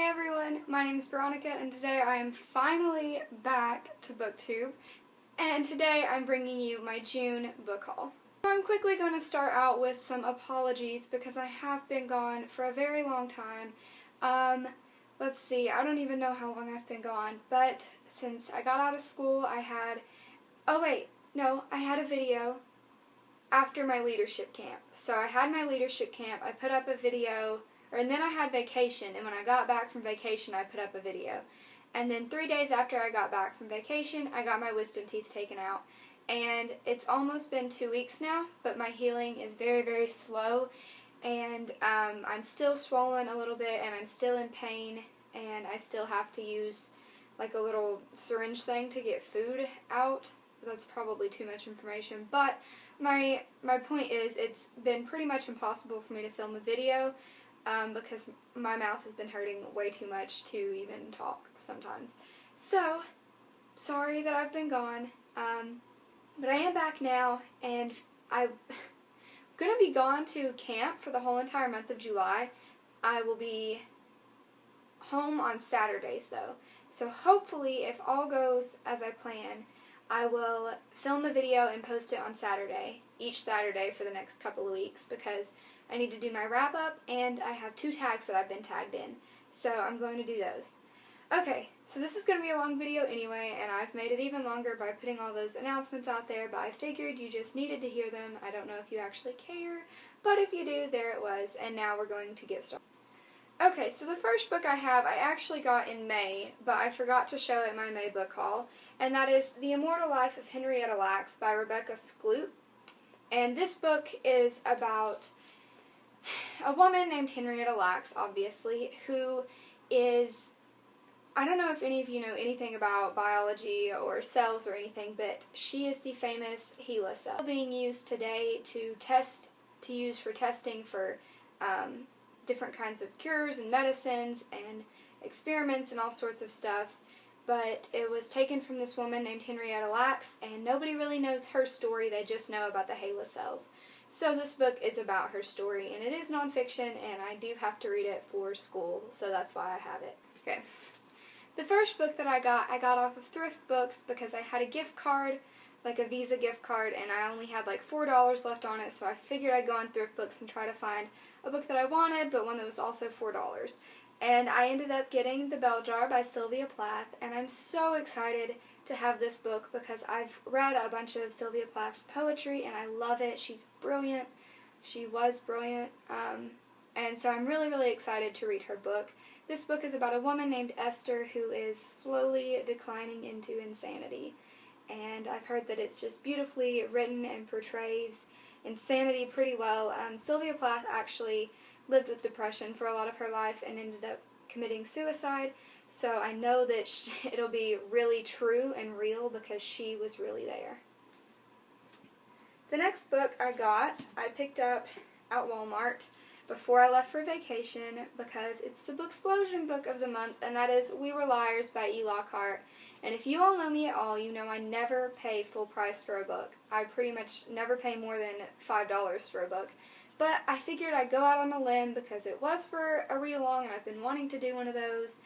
Hey everyone, my name is Veronica and today I am finally back to BookTube, and today I'm bringing you my June book haul. So I'm quickly going to start out with some apologies because I have been gone for a very long time. Let's see, I don't even know how long I've been gone, but since I got out of school I had a video after my leadership camp. So I had my leadership camp, I put up a video, and then I had vacation, and when I got back from vacation I put up a video. And then 3 days after I got back from vacation, I got my wisdom teeth taken out. And it's almost been 2 weeks now, but my healing is very, very slow, and I'm still swollen a little bit, and I'm still in pain, and I still have to use like a little syringe thing to get food out. That's probably too much information, but my point is it's been pretty much impossible for me to film a video because my mouth has been hurting way too much to even talk sometimes. So, sorry that I've been gone, but I am back now, and I'm going to be gone to camp for the whole entire month of July. I will be home on Saturdays though, so hopefully if all goes as I plan, I will film a video and post it on Saturday, each Saturday for the next couple of weeks, because I need to do my wrap up and I have 2 tags that I've been tagged in, so I'm going to do those. Okay, so this is going to be a long video anyway, and I've made it even longer by putting all those announcements out there, but I figured you just needed to hear them. I don't know if you actually care, but if you do, there it was, and now we're going to get started. Okay, so the first book I have I actually got in May, but I forgot to show it in my May book haul, and that is The Immortal Life of Henrietta Lacks by Rebecca Skloot. And this book is about a woman named Henrietta Lacks, obviously, who is, I don't know if any of you know anything about biology or cells or anything, but she is the famous HeLa cell being used today to use for testing for different kinds of cures and medicines and experiments and all sorts of stuff. But it was taken from this woman named Henrietta Lacks, and nobody really knows her story, they just know about the HeLa cells. So this book is about her story, and it is nonfiction, and I do have to read it for school, so that's why I have it. Okay. The first book that I got off of Thrift Books because I had a gift card, like a Visa gift card, and I only had like $4 left on it, so I figured I'd go on Thrift Books and try to find a book that I wanted, but one that was also $4. And I ended up getting The Bell Jar by Sylvia Plath, and I'm so excited to have this book because I've read a bunch of Sylvia Plath's poetry, and I love it. She's brilliant. She was brilliant. And so I'm really, really excited to read her book. This book is about a woman named Esther who is slowly declining into insanity. And I've heard that it's just beautifully written and portrays insanity pretty well. Sylvia Plath actually lived with depression for a lot of her life and ended up committing suicide, so I know that it'll be really true and real because she was really there. The next book I picked up at Walmart before I left for vacation because it's the Booksplosion book of the month, and that is We Were Liars by E. Lockhart. And if you all know me at all, you know I never pay full price for a book. I pretty much never pay more than $5 for a book. But I figured I'd go out on a limb because it was for a read-along, and I've been wanting to do one of those.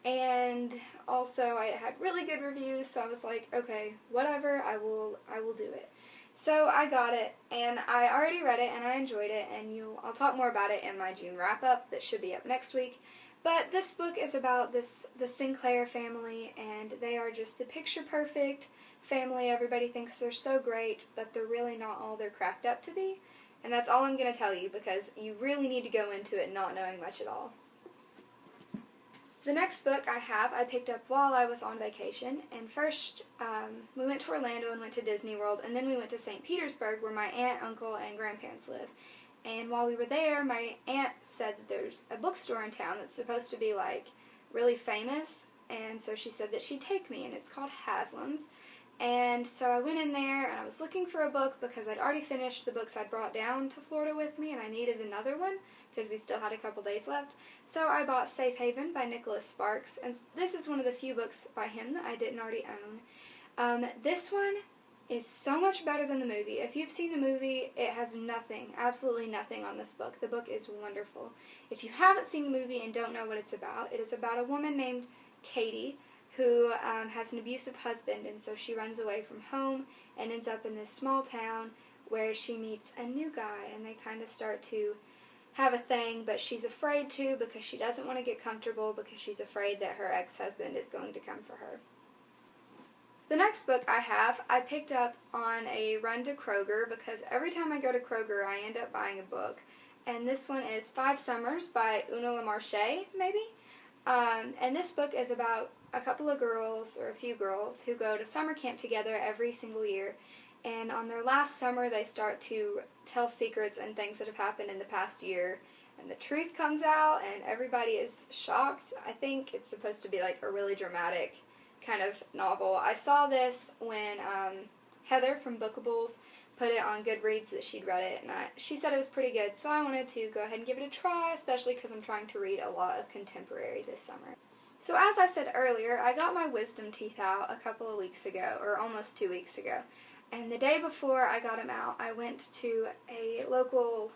And also I had really good reviews, so I was like, okay, whatever, I will do it. So I got it, and I already read it, and I enjoyed it, and I'll talk more about it in my June wrap-up that should be up next week. But this book is about the Sinclair family, and they are just the picture-perfect family. Everybody thinks they're so great, but they're really not all they're cracked up to be. And that's all I'm going to tell you because you really need to go into it not knowing much at all. The next book I picked up while I was on vacation, and first we went to Orlando and went to Disney World, and then we went to St. Petersburg where my aunt, uncle, and grandparents live. And while we were there, my aunt said that there's a bookstore in town that's supposed to be like really famous, and so she said that she'd take me, and it's called Haslam's. And so I went in there and I was looking for a book because I'd already finished the books I'd brought down to Florida with me, and I needed another one because we still had a couple days left. So I bought Safe Haven by Nicholas Sparks, and this is one of the few books by him that I didn't already own. This one is so much better than the movie. If you've seen the movie, it has nothing, absolutely nothing on this book. The book is wonderful. If you haven't seen the movie and don't know what it's about, it is about a woman named Katie who has an abusive husband, and so she runs away from home and ends up in this small town where she meets a new guy, and they kind of start to have a thing, but she's afraid to because she doesn't want to get comfortable because she's afraid that her ex-husband is going to come for her. The next book I picked up on a run to Kroger because every time I go to Kroger I end up buying a book. And this one is 5 Summers by Una LaMarche, maybe? And this book is about a couple of girls, or a few girls, who go to summer camp together every single year. And on their last summer they start to tell secrets and things that have happened in the past year. And the truth comes out and everybody is shocked. I think it's supposed to be like a really dramatic kind of novel. I saw this when Heather from Bookables put it on Goodreads that she'd read it, and she said it was pretty good, so I wanted to go ahead and give it a try, especially because I'm trying to read a lot of contemporary this summer. So as I said earlier, I got my wisdom teeth out a couple of weeks ago, or almost 2 weeks ago, and the day before I got them out, I went to a local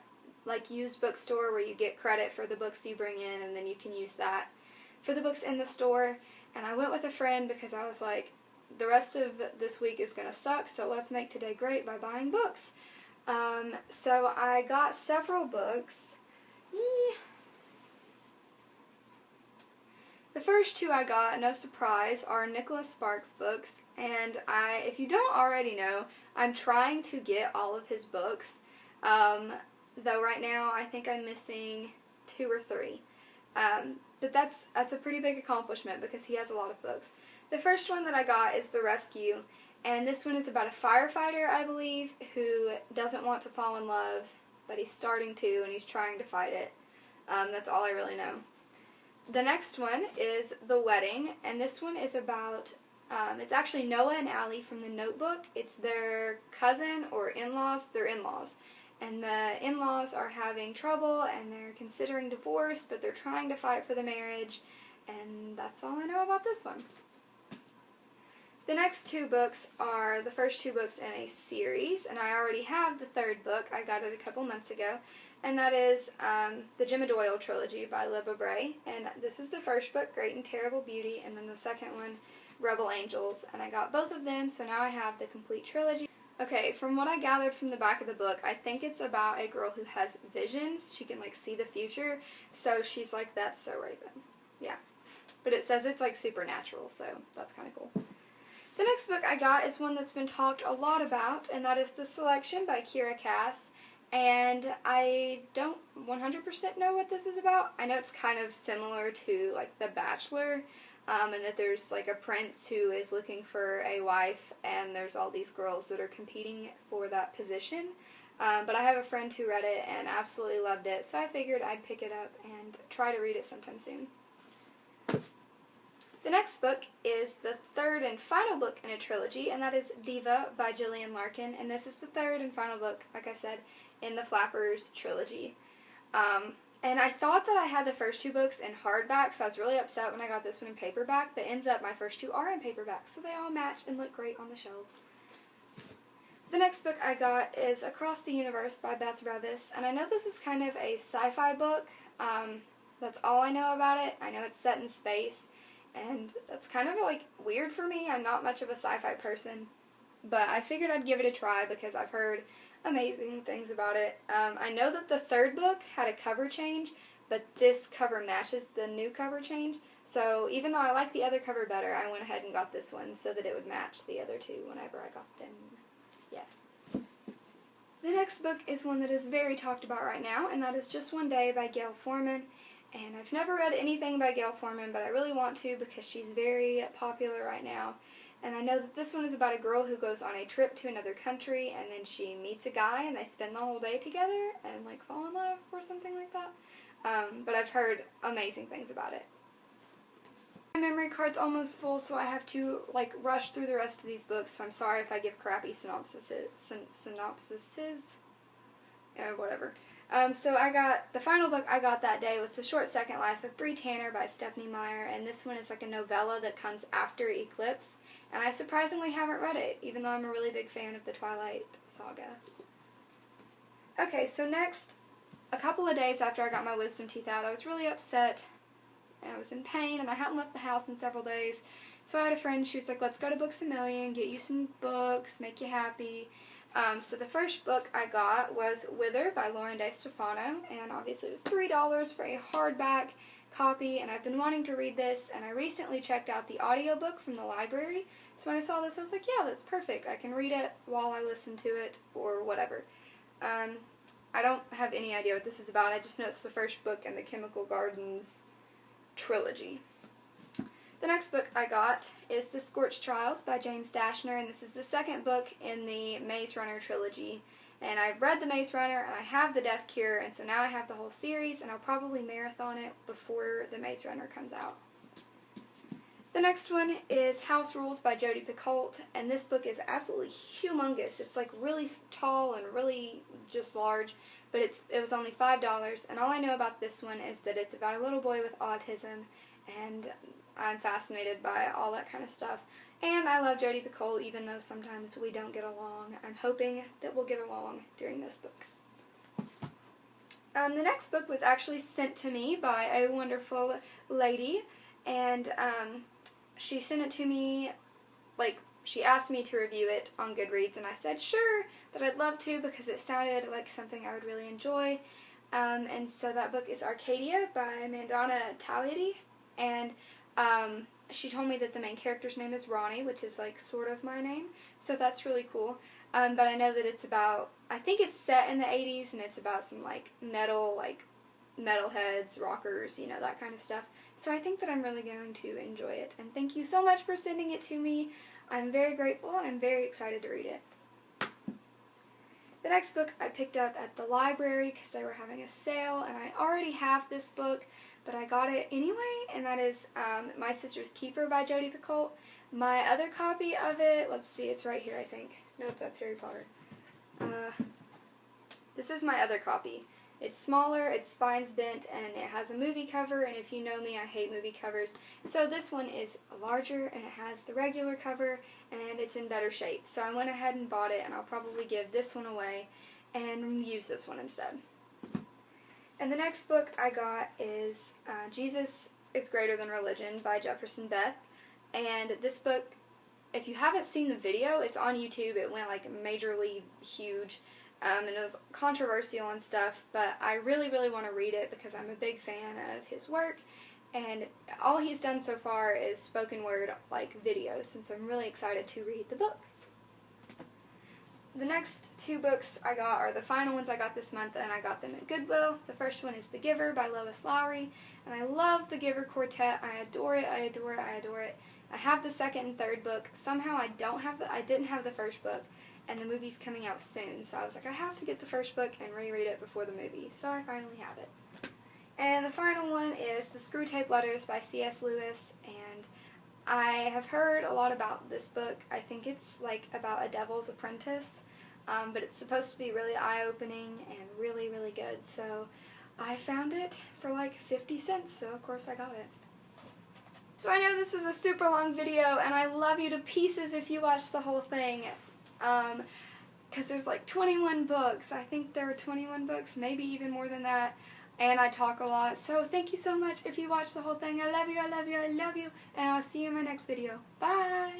used bookstore where you get credit for the books you bring in, and then you can use that for the books in the store. And I went with a friend because I was like, the rest of this week is going to suck, so let's make today great by buying books. So I got several books. The first 2 I got, no surprise, are Nicholas Sparks books, and if you don't already know, I'm trying to get all of his books, though right now I think I'm missing 2 or 3. But that's a pretty big accomplishment because he has a lot of books. The first one that I got is The Rescue, and this one is about a firefighter, I believe, who doesn't want to fall in love, but he's starting to, and he's trying to fight it. That's all I really know. The next one is The Wedding, and this one is about, it's actually Noah and Allie from The Notebook. It's their cousin or in-laws, they're in-laws. And the in-laws are having trouble, and they're considering divorce, but they're trying to fight for the marriage, and that's all I know about this one. The next 2 books are the first 2 books in a series, and I already have the 3rd book. I got it a couple months ago, and that is the Jimmy Doyle trilogy by Libba Bray. And this is the first book, Great and Terrible Beauty, and then the second one, Rebel Angels. And I got both of them, so now I have the complete trilogy. Okay, from what I gathered from the back of the book, I think it's about a girl who has visions. She can, see the future, so she's like, that's so Raven. Yeah. But it says it's, supernatural, so that's kind of cool. The next book I got is one that's been talked a lot about, and that is The Selection by Kira Cass. And I don't 100% know what this is about. I know it's kind of similar to, The Bachelor, and that there's, a prince who is looking for a wife, and there's all these girls that are competing for that position. But I have a friend who read it and absolutely loved it, so I figured I'd pick it up and try to read it sometime soon. The next book is the 3rd and final book in a trilogy, and that is Diva by Gillian Larkin, and this is the 3rd and final book, like I said, in the Flappers trilogy. And I thought that I had the first 2 books in hardback, so I was really upset when I got this one in paperback, but ends up my first 2 are in paperback, so they all match and look great on the shelves. The next book I got is Across the Universe by Beth Revis, and I know this is kind of a sci-fi book. That's all I know about it. I know it's set in space, and that's kind of weird for me. I'm not much of a sci-fi person, but I figured I'd give it a try because I've heard amazing things about it. I know that the 3rd book had a cover change, but this cover matches the new cover change, so even though I like the other cover better, I went ahead and got this one so that it would match the other 2 whenever I got them. Yeah. The next book is one that is very talked about right now, and that is Just One Day by Gail Forman. And I've never read anything by Gail Forman, but I really want to because she's very popular right now. And I know that this one is about a girl who goes on a trip to another country, and then she meets a guy, and they spend the whole day together, and fall in love or something like that. But I've heard amazing things about it. My memory card's almost full, so I have to rush through the rest of these books, so I'm sorry if I give crappy synopsises. Whatever. So the final book I got that day was The Short Second Life of Bree Tanner by Stephanie Meyer, and this one is like a novella that comes after Eclipse, and I surprisingly haven't read it, even though I'm a really big fan of the Twilight saga. Okay, so next, a couple of days after I got my wisdom teeth out, I was really upset, and I was in pain, and I hadn't left the house in several days, so I had a friend, she was like, let's go to Books A Million, get you some books, make you happy. So the first book I got was Wither by Lauren DeStefano, and obviously it was $3 for a hardback copy, and I've been wanting to read this, and I recently checked out the audiobook from the library, so when I saw this I was like, yeah, that's perfect, I can read it while I listen to it, or whatever. I don't have any idea what this is about, I just know it's the first book in the Chemical Gardens trilogy. The next book I got is The Scorched Trials by James Dashner, and this is the second book in the Maze Runner trilogy. And I've read The Maze Runner, and I have The Death Cure, and so now I have the whole series, and I'll probably marathon it before The Maze Runner comes out. The next one is House Rules by Jodi Picoult, and this book is absolutely humongous. It's like really tall and really just large, but it was only $5, and all I know about this one is that it's about a little boy with autism, and I'm fascinated by all that kind of stuff. And I love Jodi Picoult, even though sometimes we don't get along. I'm hoping that we'll get along during this book. The next book was actually sent to me by a wonderful lady, and she sent it to me, like, she asked me to review it on Goodreads, and I said sure, that I'd love to because it sounded like something I would really enjoy. And so that book is Arcadia by Mandana Taliadi, and she told me that the main character's name is Ronnie, which is like sort of my name, so that's really cool. But I know that it's about, I think it's set in the 80s, and it's about some like metalheads, rockers, you know, that kind of stuff. So I think that I'm really going to enjoy it. And thank you so much for sending it to me. I'm very grateful, and I'm very excited to read it. The next book I picked up at the library because they were having a sale, and I already have this book, but I got it anyway, and that is My Sister's Keeper by Jodi Picoult. My other copy of it, let's see, it's right here, I think. Nope, that's Harry Potter. This is my other copy. It's smaller, its spine's bent, and it has a movie cover, and if you know me, I hate movie covers. So this one is larger, and it has the regular cover, and it's in better shape. So I went ahead and bought it, and I'll probably give this one away and use this one instead. And the next book I got is Jesus is Greater Than Religion by Jefferson Beth. And this book, if you haven't seen the video, it's on YouTube. It went like majorly huge, and it was controversial and stuff, but I really, really want to read it because I'm a big fan of his work, and all he's done so far is spoken word like videos, and so I'm really excited to read the book. The next two books I got are the final ones I got this month, and I got them at Goodwill. The first one is The Giver by Lois Lowry, and I love The Giver Quartet. I adore it, I adore it, I adore it. I have the second and third book. Somehow I didn't have the first book, and the movie's coming out soon, so I was like, I have to get the first book and reread it before the movie, so I finally have it. And the final one is The Screwtape Letters by C.S. Lewis, and I have heard a lot about this book. I think it's like about a devil's apprentice, but it's supposed to be really eye-opening and really, really good, so I found it for like 50 cents, so of course I got it. So I know this was a super long video, and I love you to pieces if you watched the whole thing, because there's like 21 books. I think there are 21 books, maybe even more than that, and I talk a lot, so thank you so much if you watched the whole thing. I love you, I love you, I love you, and I'll see you in my next video. Bye!